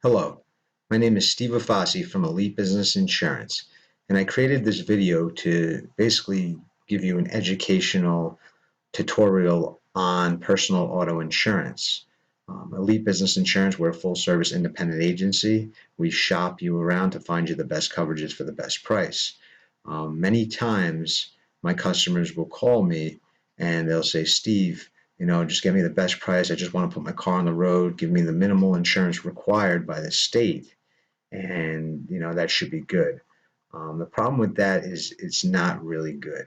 Hello, my name is Steve Afasi from Elite Business Insurance, and I created this video to basically give you an educational tutorial on personal auto insurance. Elite Business Insurance, we're a full-service independent agency. We shop you around to find you the best coverages for the best price. Many times, my customers will call me and they'll say, Steve, just get me the best price. I just want to put my car on the road. Give me the minimal insurance required by the state, and that should be good. The problem with that is it's not really good.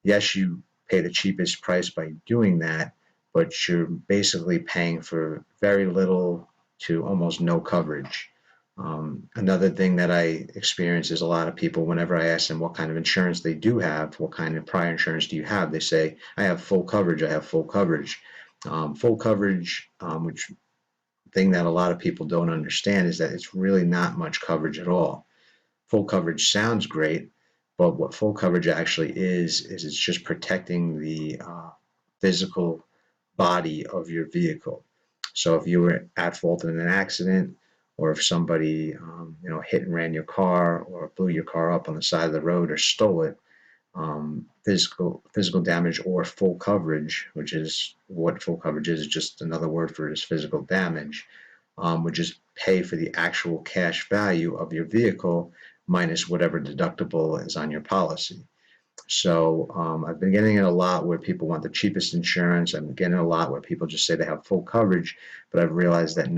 Yes, you pay the cheapest price by doing that, but you're basically paying for very little to almost no coverage. Another thing that I experience is a lot of people, whenever I ask them what kind of insurance they do have, what kind of prior insurance do you have, they say, I have full coverage, I have full coverage. Full coverage, which thing that a lot of people don't understand is that it's really not much coverage at all. Full coverage sounds great, but what full coverage actually is it's just protecting the physical body of your vehicle. So if you were at fault in an accident, or if somebody hit and ran your car, or blew your car up on the side of the road, or stole it, physical damage or full coverage, which is what full coverage is just another word for it is physical damage, would just pay for the actual cash value of your vehicle minus whatever deductible is on your policy. So I've been getting it a lot where people want the cheapest insurance. I'm getting a lot where people just say they have full coverage, but I've realized that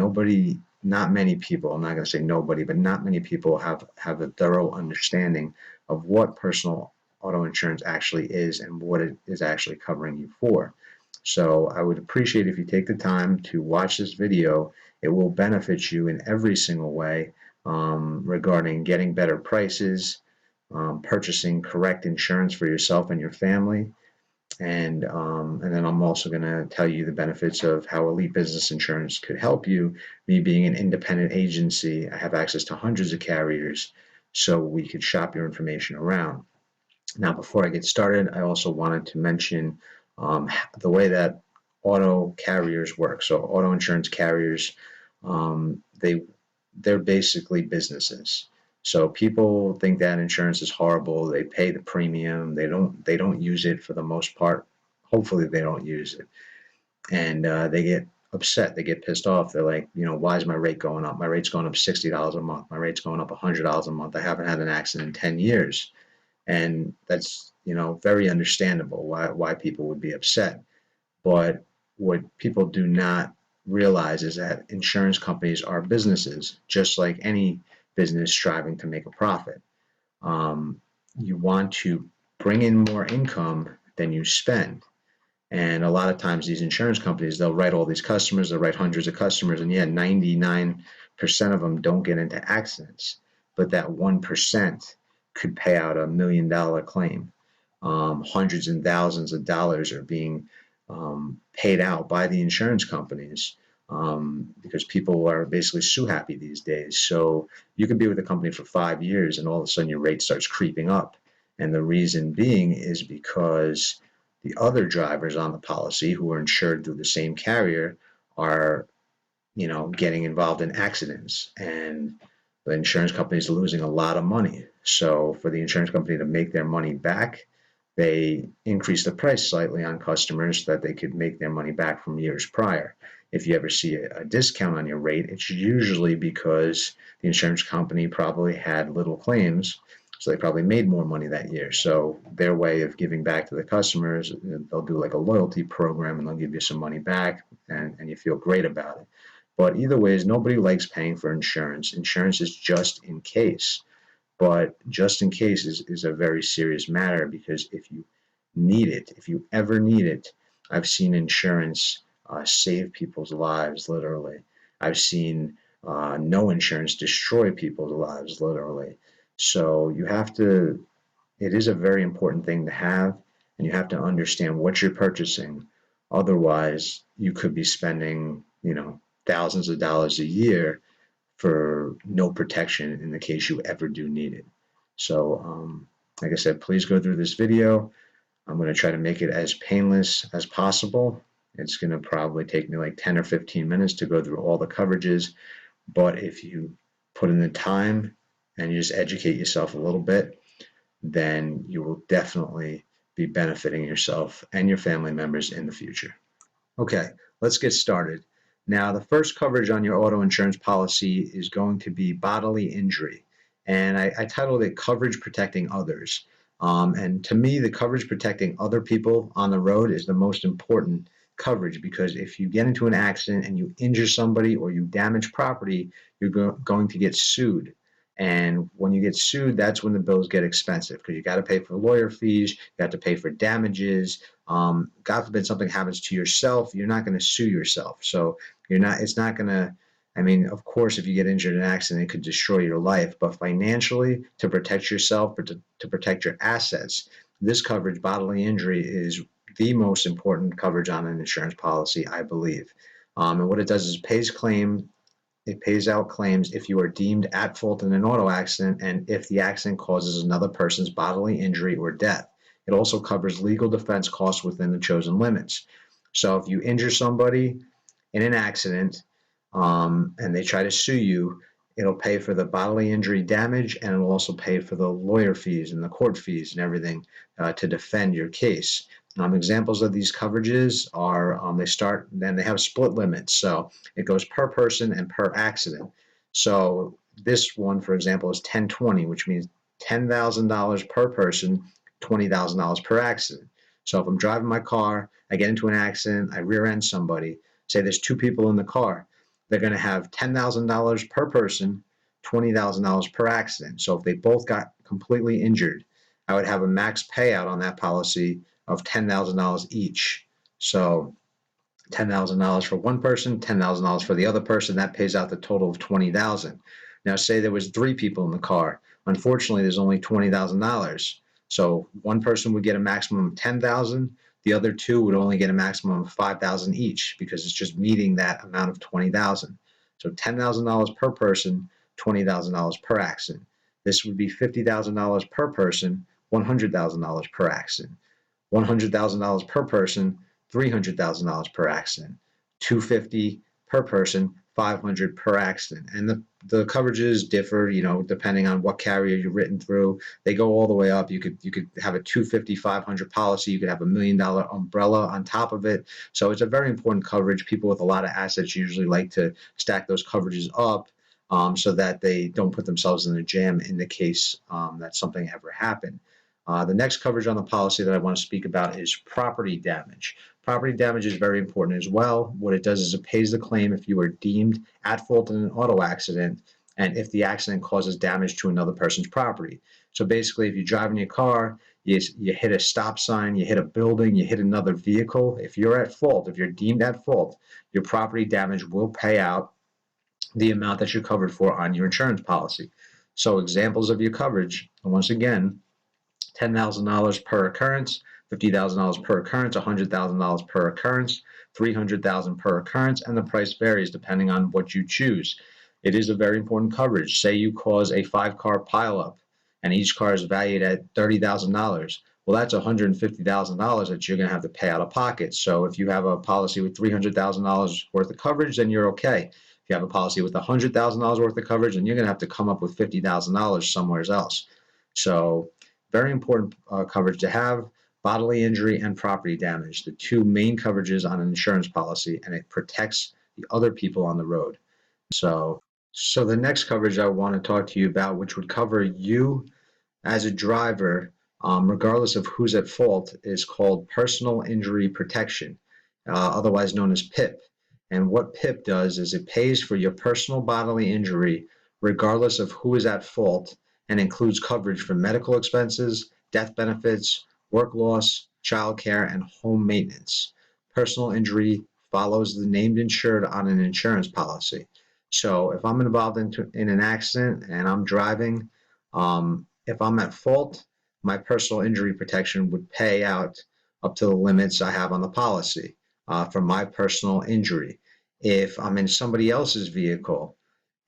not many people, I'm not going to say nobody, but not many people have a thorough understanding of what personal auto insurance actually is and what it is actually covering you for. So I would appreciate if you take the time to watch this video. It will benefit you in every single way regarding getting better prices, purchasing correct insurance for yourself and your family, and then I'm also going to tell you the benefits of how Elite Business Insurance could help you. Me being an independent agency, I have access to hundreds of carriers, so we could shop your information around. Now, before I get started, I also wanted to mention the way that auto carriers work. So auto insurance carriers, they're basically businesses. So people think that insurance is horrible. They pay the premium. They don't use it for the most part. Hopefully they don't use it. And they get upset. They get pissed off. They're like, why is my rate going up? My rate's going up $60 a month. My rate's going up $100 a month. I haven't had an accident in 10 years. And that's, very understandable why people would be upset. But what people do not realize is that insurance companies are businesses, just like any business striving to make a profit. You want to bring in more income than you spend. And a lot of times these insurance companies, they'll write all these customers, they'll write hundreds of customers, and 99% of them don't get into accidents. But that 1% could pay out $1 million claim. Hundreds and thousands of dollars are being paid out by the insurance companies because people are basically sue happy these days. So you could be with a company for 5 years and all of a sudden your rate starts creeping up. And the reason being is because the other drivers on the policy who are insured through the same carrier are, getting involved in accidents, and the insurance company is losing a lot of money. So for the insurance company to make their money back, they increase the price slightly on customers so that they could make their money back from years prior. If you ever see a discount on your rate, it's usually because the insurance company probably had little claims, so they probably made more money that year. So their way of giving back to the customers, they'll do like a loyalty program and they'll give you some money back, and you feel great about it. But either ways, nobody likes paying for insurance. Insurance is just in case. But just in case is a very serious matter, because if you need it, if you ever need it, I've seen insurance save people's lives, literally. I've seen no insurance destroy people's lives, literally. So it is a very important thing to have, and you have to understand what you're purchasing. Otherwise, you could be spending, thousands of dollars a year for no protection in the case you ever do need it. So, like I said, please go through this video. I'm going to try to make it as painless as possible. It's going to probably take me like 10 or 15 minutes to go through all the coverages, But if you put in the time and you just educate yourself a little bit, then you will definitely be benefiting yourself and your family members in the future. Okay, let's get started. Now, the first coverage on your auto insurance policy is going to be bodily injury. And I titled it Coverage Protecting Others. And to me, the coverage protecting other people on the road is the most important coverage, because if you get into an accident and you injure somebody or you damage property, you're going to get sued. And when you get sued, that's when the bills get expensive, because you got to pay for lawyer fees, you have to pay for damages. God forbid something happens to yourself, you're not going to sue yourself. So it's not going to, I mean, of course, if you get injured in an accident, it could destroy your life, but financially, to protect yourself or to protect your assets, this coverage, bodily injury, is the most important coverage on an insurance policy, I believe. And what it does is it pays out claims if you are deemed at fault in an auto accident and if the accident causes another person's bodily injury or death. It also covers legal defense costs within the chosen limits. So if you injure somebody in an accident, and they try to sue you, it'll pay for the bodily injury damage, and it'll also pay for the lawyer fees and the court fees and everything to defend your case. Examples of these coverages are they have split limits. So it goes per person and per accident. So this one, for example, is 10/20, which means $10,000 per person, $20,000 per accident. So if I'm driving my car, I get into an accident, I rear end somebody, say there's two people in the car, they're going to have $10,000 per person, $20,000 per accident. So if they both got completely injured, I would have a max payout on that policy of $10,000 each. So $10,000 for one person, $10,000 for the other person. That pays out the total of $20,000. Now, say there was three people in the car. Unfortunately, there's only $20,000. So one person would get a maximum of $10,000. The other two would only get a maximum of $5,000 each, because it's just meeting that amount of $20,000. So $10,000 per person, $20,000 per accident. This would be $50,000 per person, $100,000 per accident. $100,000 per person, $300,000 per accident. $250 per person, $500 per accident. And the coverages differ, depending on what carrier you're written through. They go all the way up. You could have a $250, $500 policy. You could have $1 million umbrella on top of it. So it's a very important coverage. People with a lot of assets usually like to stack those coverages up, so that they don't put themselves in a jam in the case that something ever happened. The next coverage on the policy that I want to speak about is property damage. Property damage is very important as well. What it does is it pays the claim if you are deemed at fault in an auto accident and if the accident causes damage to another person's property. So basically, if you drive in your car, you hit a stop sign, you hit a building, you hit another vehicle, if you're at fault, if you're deemed at fault, your property damage will pay out the amount that you're covered for on your insurance policy. So examples of your coverage, once again, $10,000 per occurrence, $50,000 per occurrence, $100,000 per occurrence, $300,000 per occurrence, and the price varies depending on what you choose. It is a very important coverage. Say you cause a 5-car pileup and each car is valued at $30,000. Well, that's $150,000 that you're going to have to pay out of pocket. So if you have a policy with $300,000 worth of coverage, then you're okay. If you have a policy with $100,000 worth of coverage, then you're going to have to come up with $50,000 somewhere else. So very important coverage to have: bodily injury and property damage, the two main coverages on an insurance policy, and it protects the other people on the road. So the next coverage I want to talk to you about, which would cover you as a driver, regardless of who's at fault, is called personal injury protection, otherwise known as PIP. And what PIP does is it pays for your personal bodily injury regardless of who is at fault, and includes coverage for medical expenses, death benefits, work loss, child care, and home maintenance. Personal injury follows the named insured on an insurance policy. So if I'm involved in an accident and I'm driving, if I'm at fault, my personal injury protection would pay out up to the limits I have on the policy for my personal injury. If I'm in somebody else's vehicle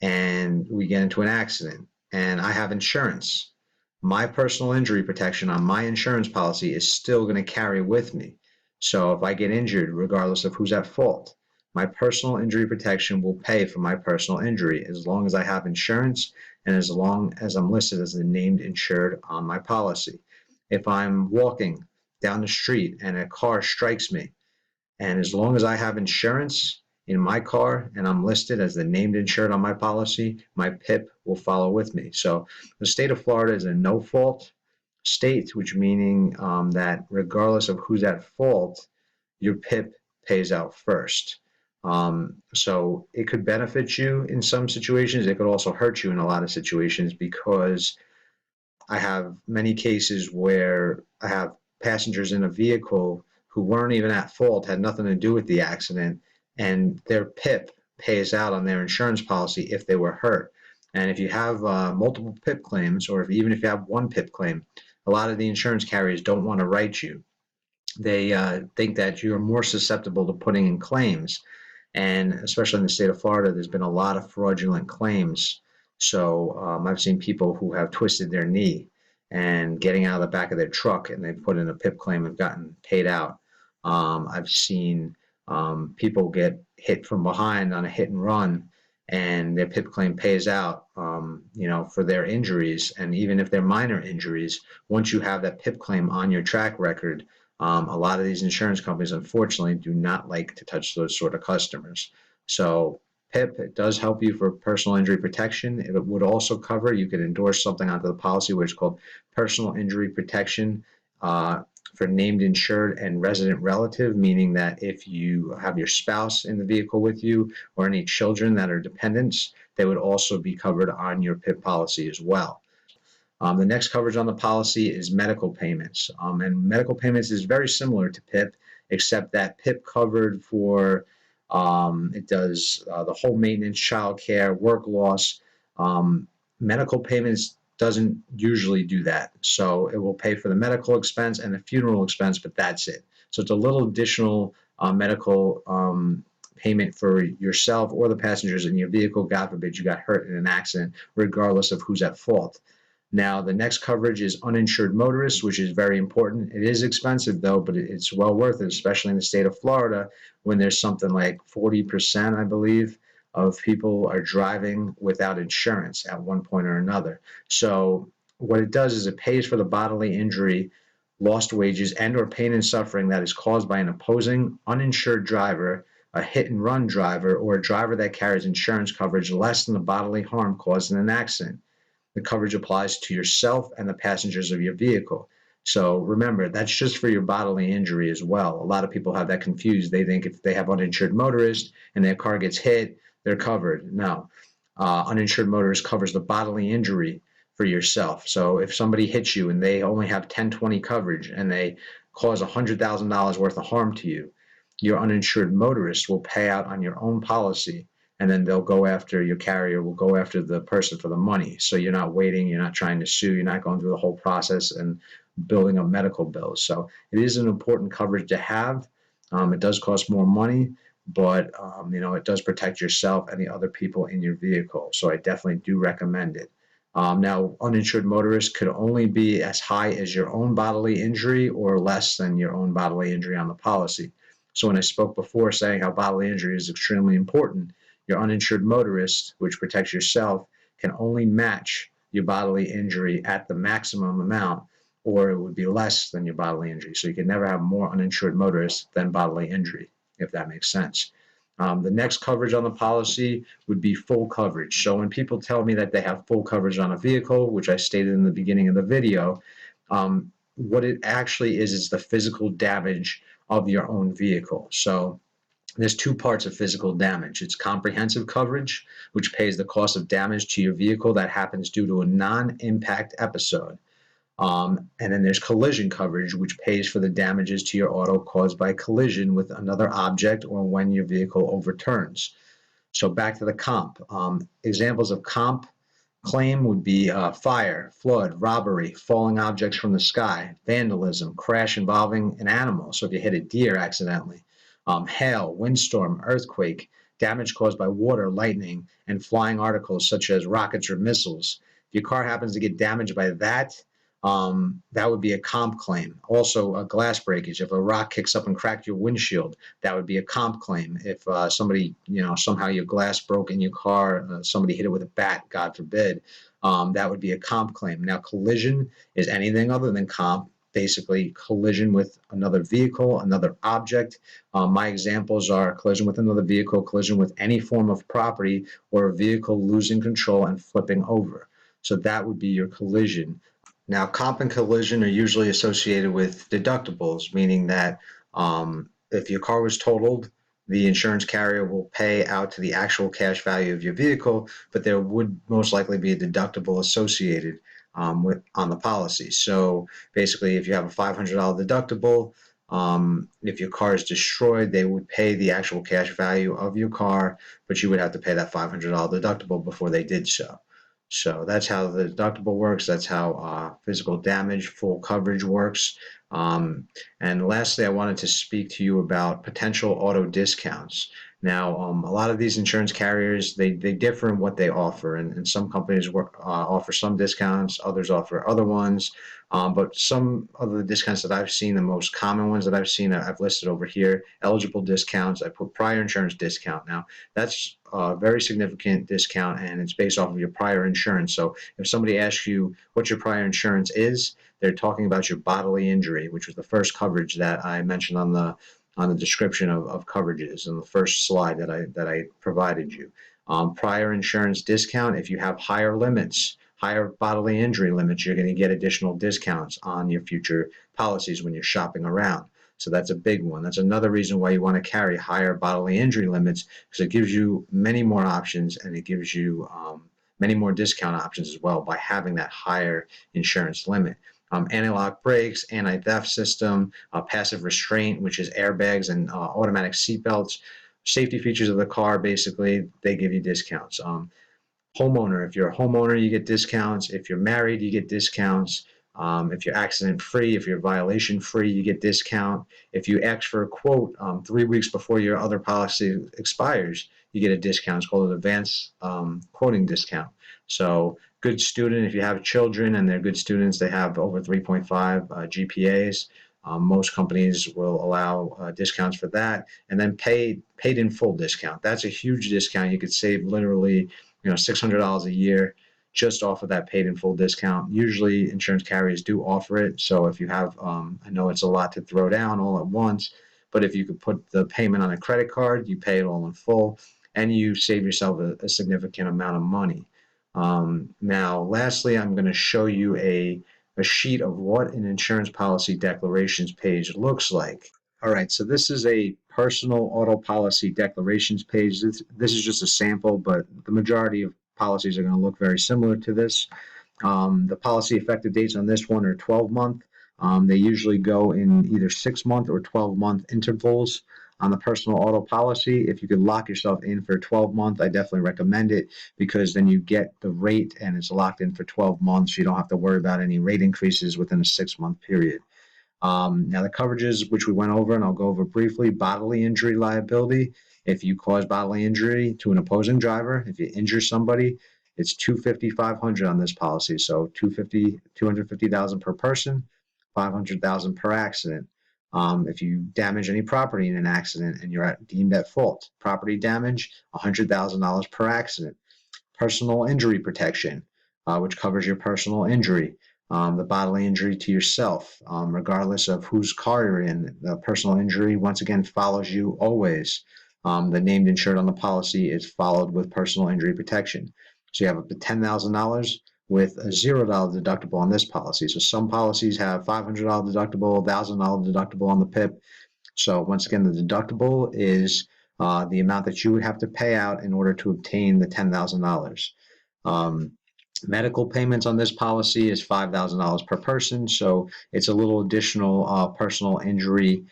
and we get into an accident and I have insurance, my personal injury protection on my insurance policy is still going to carry with me. So if I get injured, regardless of who's at fault, my personal injury protection will pay for my personal injury as long as I have insurance and as long as I'm listed as the named insured on my policy. If I'm walking down the street and a car strikes me, and as long as I have insurance in my car and I'm listed as the named insured on my policy, my PIP will follow with me. So the state of Florida is a no-fault state, which meaning that regardless of who's at fault, your PIP pays out first. So it could benefit you in some situations. It could also hurt you in a lot of situations because I have many cases where I have passengers in a vehicle who weren't even at fault, had nothing to do with the accident, and their PIP pays out on their insurance policy if they were hurt. And if you have multiple PIP claims, or even if you have one PIP claim, a lot of the insurance carriers don't want to write you. They think that you're more susceptible to putting in claims. And especially in the state of Florida, there's been a lot of fraudulent claims. So I've seen people who have twisted their knee and getting out of the back of their truck, and they've put in a PIP claim and gotten paid out. I've seen people get hit from behind on a hit and run, and their PIP claim pays out, for their injuries. And even if they're minor injuries, once you have that PIP claim on your track record, a lot of these insurance companies, unfortunately, do not like to touch those sort of customers. So PIP, it does help you for personal injury protection. It would also cover, you could endorse something onto the policy which is called personal injury protection for named insured and resident relative, meaning that if you have your spouse in the vehicle with you or any children that are dependents, they would also be covered on your PIP policy as well. The next coverage on the policy is medical payments. And medical payments is very similar to PIP, except that PIP covered for, it does the whole maintenance, child care, work loss. Medical payments doesn't usually do that. So it will pay for the medical expense and the funeral expense, but that's it. So it's a little additional medical payment for yourself or the passengers in your vehicle. God forbid you got hurt in an accident, regardless of who's at fault. Now, the next coverage is uninsured motorists, which is very important. It is expensive, though, but it's well worth it, especially in the state of Florida, when there's something like 40%, I believe, of people are driving without insurance at one point or another. So what it does is it pays for the bodily injury, lost wages, and or pain and suffering that is caused by an opposing uninsured driver, a hit and run driver, or a driver that carries insurance coverage less than the bodily harm caused in an accident. The coverage applies to yourself and the passengers of your vehicle. So remember, that's just for your bodily injury as well. A lot of people have that confused. They think if they have uninsured motorist and their car gets hit, they're covered. No, uninsured motorist covers the bodily injury for yourself. So if somebody hits you and they only have 10/20 coverage and they cause $100,000 worth of harm to you, your uninsured motorist will pay out on your own policy, and then they'll go after, your carrier will go after the person for the money. So you're not waiting, you're not trying to sue, you're not going through the whole process and building up medical bills. So it is an important coverage to have. It does cost more money, but it does protect yourself and the other people in your vehicle. So I definitely do recommend it. Now, uninsured motorists could only be as high as your own bodily injury or less than your own bodily injury on the policy. So when I spoke before saying how bodily injury is extremely important, your uninsured motorist, which protects yourself, can only match your bodily injury at the maximum amount, or it would be less than your bodily injury. So you can never have more uninsured motorists than bodily injury, if that makes sense. The next coverage on the policy would be full coverage. So when people tell me that they have full coverage on a vehicle, which I stated in the beginning of the video, what it actually is the physical damage of your own vehicle. So there's two parts of physical damage. It's comprehensive coverage, which pays the cost of damage to your vehicle that happens due to a non-impact episode. And then there's collision coverage, which pays for the damages to your auto caused by collision with another object or when your vehicle overturns. So back to the comp. Examples of comp claim would be fire, flood, robbery, falling objects from the sky, vandalism, crash involving an animal. So if you hit a deer accidentally, hail, windstorm, earthquake, damage caused by water, lightning, and flying articles such as rockets or missiles. If your car happens to get damaged by that, that would be a comp claim. Also, a glass breakage. If a rock kicks up and cracked your windshield, that would be a comp claim. If somebody, somehow your glass broke in your car, somebody hit it with a bat, God forbid, that would be a comp claim. Now, collision is anything other than comp. Basically, collision with another vehicle, another object. My examples are collision with another vehicle, collision with any form of property, or a vehicle losing control and flipping over. So that would be your collision. Now, comp and collision are usually associated with deductibles, meaning that if your car was totaled, the insurance carrier will pay out to the actual cash value of your vehicle, but there would most likely be a deductible associated on the policy. So basically, if you have a $500 deductible, if your car is destroyed, they would pay the actual cash value of your car, but you would have to pay that $500 deductible before they did so. So that's how the deductible works. That's how physical damage full coverage works. And lastly, I wanted to speak to you about potential auto discounts. Now, a lot of these insurance carriers, they differ in what they offer, and some companies offer some discounts, others offer other ones. But some of the discounts that I've seen, the most common ones that I've seen, I've listed over here. Eligible discounts. I put prior insurance discount. Now, that's a very significant discount, and it's based off of your prior insurance. So if somebody asks you what your prior insurance is, they're talking about your bodily injury, which was the first coverage that I mentioned on the description of coverages in the first slide that I provided you. Prior insurance discount, if you have higher limits, higher bodily injury limits, you're going to get additional discounts on your future policies when you're shopping around. So that's a big one. That's another reason why you want to carry higher bodily injury limits, because it gives you many more options, and it gives you many more discount options as well by having that higher insurance limit. Anti-lock brakes, anti-theft system, passive restraint, which is airbags and automatic seatbelts, safety features of the car, basically, they give you discounts. Homeowner, if you're a homeowner, you get discounts. If you're married, you get discounts. If you're accident free, if you're violation free, you get discount. If you ask for a quote 3 weeks before your other policy expires, you get a discount. It's called an advance quoting discount. So good student, if you have children and they're good students, they have over 3.5 GPAs. Most companies will allow discounts for that, and then paid in full discount. That's a huge discount. You could save literally $600 a year just off of that paid in full discount. Usually insurance carriers do offer it. So if you have, I know it's a lot to throw down all at once, but if you could put the payment on a credit card, you pay it all in full, and you save yourself a significant amount of money. Now, lastly, I'm going to show you a sheet of what an insurance policy declarations page looks like. All right, so this is a personal auto policy declarations page. This is just a sample, but the majority of policies are going to look very similar to this. The policy effective dates on this one are 12-month. They usually go in either 6-month or 12-month intervals. On the personal auto policy, if you could lock yourself in for 12-month, I definitely recommend it, because then you get the rate and it's locked in for 12 months. You don't have to worry about any rate increases within a 6-month period. Now, the coverages, which we went over, and I'll go over briefly: bodily injury liability. If you cause bodily injury to an opposing driver, if you injure somebody, it's $250,000, $500,000 on this policy. So $250,000 per person, $500,000 per accident. If you damage any property in an accident and you're deemed at fault, property damage, $100,000 per accident. Personal injury protection, which covers your personal injury. The bodily injury to yourself, regardless of whose car you're in. The personal injury, once again, follows you always. The named insured on the policy is followed with personal injury protection. So you have up to $10,000 with a $0 deductible on this policy. So some policies have $500 deductible, $1,000 deductible on the PIP. So once again, the deductible is the amount that you would have to pay out in order to obtain the $10,000. Medical payments on this policy is $5,000 per person, so it's a little additional personal injury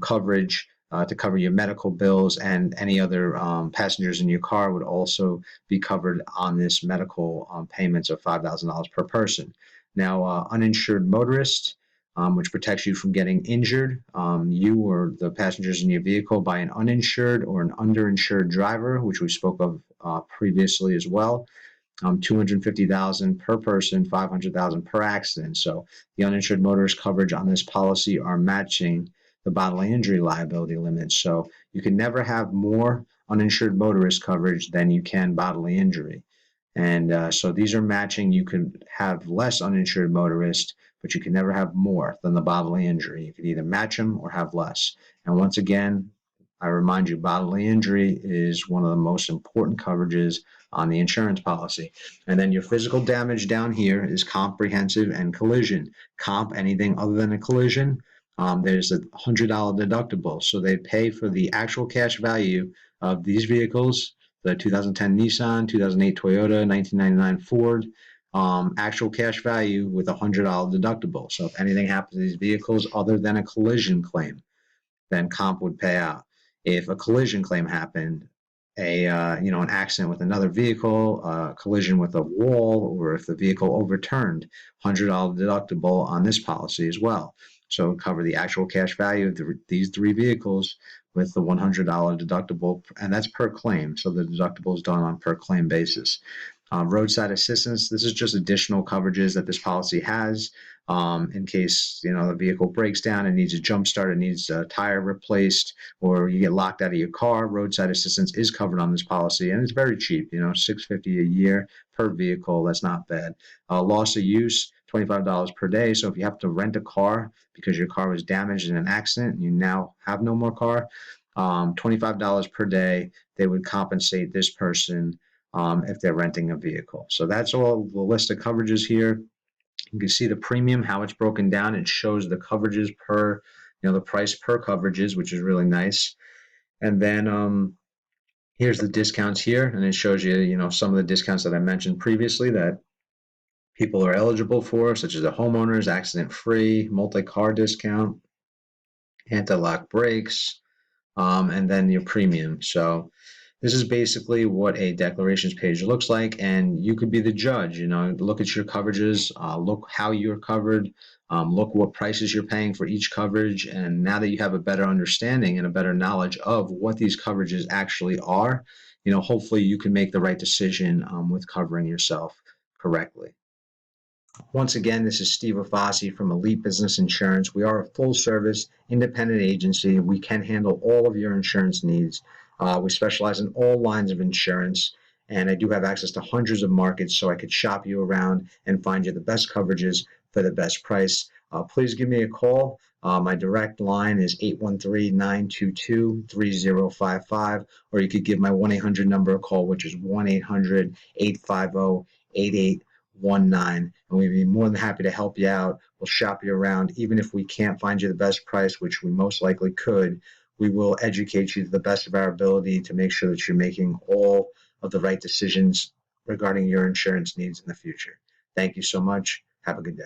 coverage to cover your medical bills, and any other passengers in your car would also be covered on this medical payments of $5,000 per person. Now, uninsured motorist, which protects you from getting injured, you or the passengers in your vehicle, by an uninsured or an underinsured driver, which we spoke of previously as well. $250,000 per person, $500,000 per accident. So the uninsured motorist coverage on this policy are matching the bodily injury liability limits. So you can never have more uninsured motorist coverage than you can bodily injury. And so these are matching. You can have less uninsured motorist, but you can never have more than the bodily injury. You can either match them or have less. And once again, I remind you, bodily injury is one of the most important coverages on the insurance policy. And then your physical damage down here is comprehensive and collision. Comp, anything other than a collision, there's a $100 deductible. So they pay for the actual cash value of these vehicles, the 2010 Nissan, 2008 Toyota, 1999 Ford, actual cash value with a $100 deductible. So if anything happens to these vehicles other than a collision claim, then comp would pay out. If a collision claim happened, an accident with another vehicle, collision with a wall, or if the vehicle overturned, $100 deductible on this policy as well. So cover the actual cash value of these three vehicles with the $100 deductible, and that's per claim. So the deductible is done on per claim basis. Roadside assistance, this is just additional coverages that this policy has in case the vehicle breaks down and needs a jump start, it needs a tire replaced, or you get locked out of your car. Roadside assistance is covered on this policy, and it's very cheap. $650 a year per vehicle. That's not bad. Loss of use, $25 per day. So if you have to rent a car because your car was damaged in an accident and you now have no more car, $25 per day, they would compensate this person if they're renting a vehicle. So that's all the list of coverages here. You can see the premium, how it's broken down. It shows the coverages per, the price per coverages, which is really nice. And then here's the discounts here, and it shows you, some of the discounts that I mentioned previously that people are eligible for, such as the homeowners, accident-free, multi-car discount, anti-lock brakes, and then your premium. So this is basically what a declarations page looks like, and you could be the judge. Look at your coverages, look how you're covered, look what prices you're paying for each coverage, and now that you have a better understanding and a better knowledge of what these coverages actually are, hopefully you can make the right decision with covering yourself correctly. Once again, this is Steve Afasi from Elite Business Insurance. We are a full-service, independent agency. We can handle all of your insurance needs. We specialize in all lines of insurance, and I do have access to hundreds of markets, so I could shop you around and find you the best coverages for the best price. Please give me a call. My direct line is 813-922-3055, or you could give my 1-800 number a call, which is 1-800-850-8819, and we'd be more than happy to help you out. We'll shop you around. Even if we can't find you the best price, which we most likely could, we will educate you to the best of our ability to make sure that you're making all of the right decisions regarding your insurance needs in the future. Thank you so much. Have a good day.